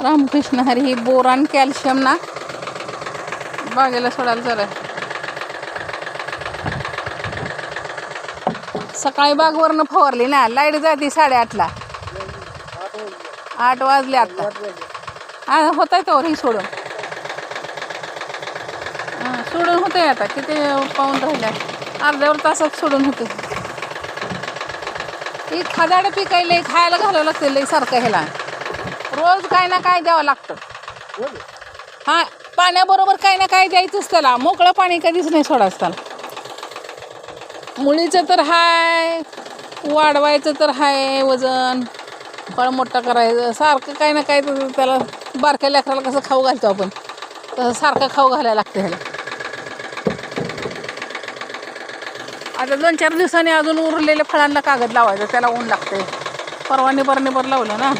रामकृष्ण हरी ही boron calcium ना बागेला सोडायला चालू. सकाळी बागवरनं फवारली ना, लाईट जाती 8:30ला. 8 वाजले आता. हा होत आहे तर ही सोडून सोडून होते आता. किती पाऊन राहिल्या, अर्ध्यावर तासात सोडून होते. ही खादाड पिकायला खायला घालावं लागतं लई सारखं. ह्याला रोज काय ना काय द्यावं लागतं. हा, पाण्याबरोबर काय ना काय द्यायचंच त्याला. मोकळं पाणी कधीच नाही सोडायचं त्याला. मुलीचं तर हाय, वाढवायचं तर हाय वजन, फळ मोठं करायचं. सारखं काय ना काय त्याला. बारक्या लेकराला कसं खाऊ घालतो आपण, तसं सारखं खाऊ घालायला लागतं ह्याला. आता 2-4 दिवसांनी अजून उरलेल्या फळांना कागद लावायचं. त्याला ऊन लागते. परवा निबर लावलं ना.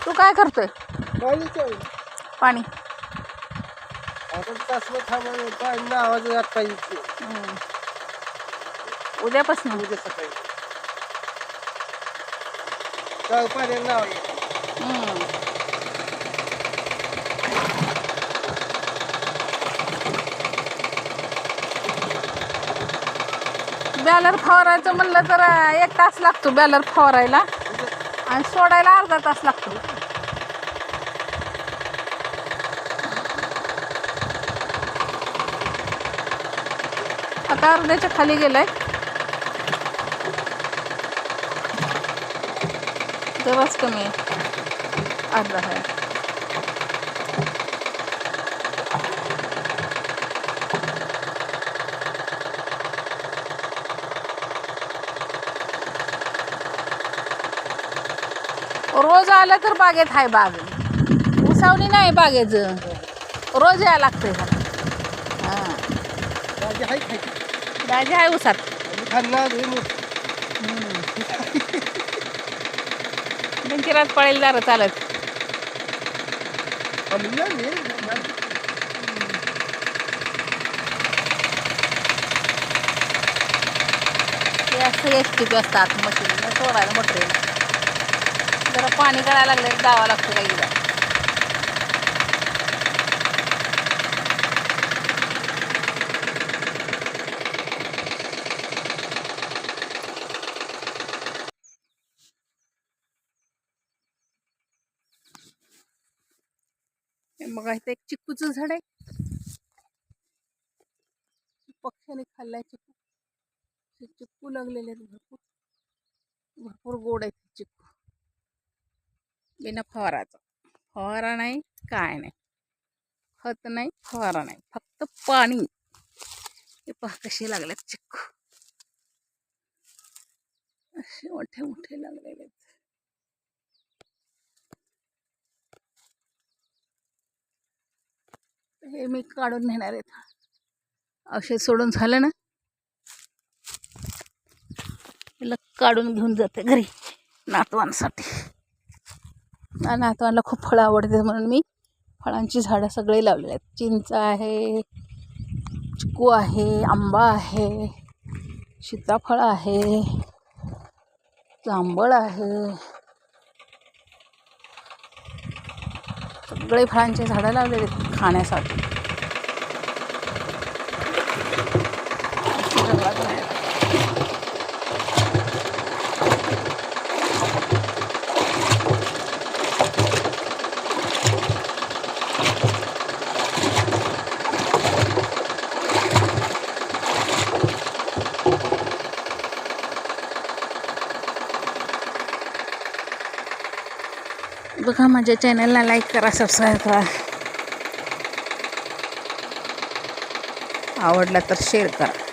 तू काय करतोय? पाणी उद्यापासून उद्या सकाळी बॅलर फवारायचं म्हणलं तर 1 तास लागतो बॅलर फवारायला, आणि सोडायला अर्धा तास लागतो. आता अर्ध्याच्या खाली गेलंय. जराच कमी आहे, अर्धा आहे. रोज आलं तर बागेत आहे. बाग उसावणी नाही बागेचं, रोज यायला लागतंय. हां, दाजी आहे उसात. रात पळेल दारं चालत. ते असं एसटीच असतात मशीन सोडायला मोटरीला. जरा पाणी गळायला लागलं जावं लागतं गाईला. मग इथं एक चिक्कूचं झाड आहे. पक्ष्याने खाल्लाय चिक्कू. चिक्कू लागलेले आहेत भरपूर. भरपूर गोड आहेत चिक्कू. बिना फवाराचा. फवारा नाही, काय नाही, खत नाही, फवारा नाही, फक्त पाणी. हे पहा कसे लागलेत चिक्कू, असे मोठे मोठे लागलेले आहेत. हे मी काढून नेणार आहेत. औषध सोडून झालं ना, त्याला काढून घेऊन जाते घरी नातवांसाठी. नातवांना खूप फळं आवडतात म्हणून मी फळांची झाडं सगळे लावलेली आहेत. चिंच आहे, चिक्कू आहे, आंबा आहे, सीताफळ आहे, जांभळ आहे. सगळे फळांची झाडं लावलेली आहेत खाण्यासाठी. बघा, माझ्या चॅनलला लाईक करा, सबस्क्राईब करा. आवडला तर शेअर करा.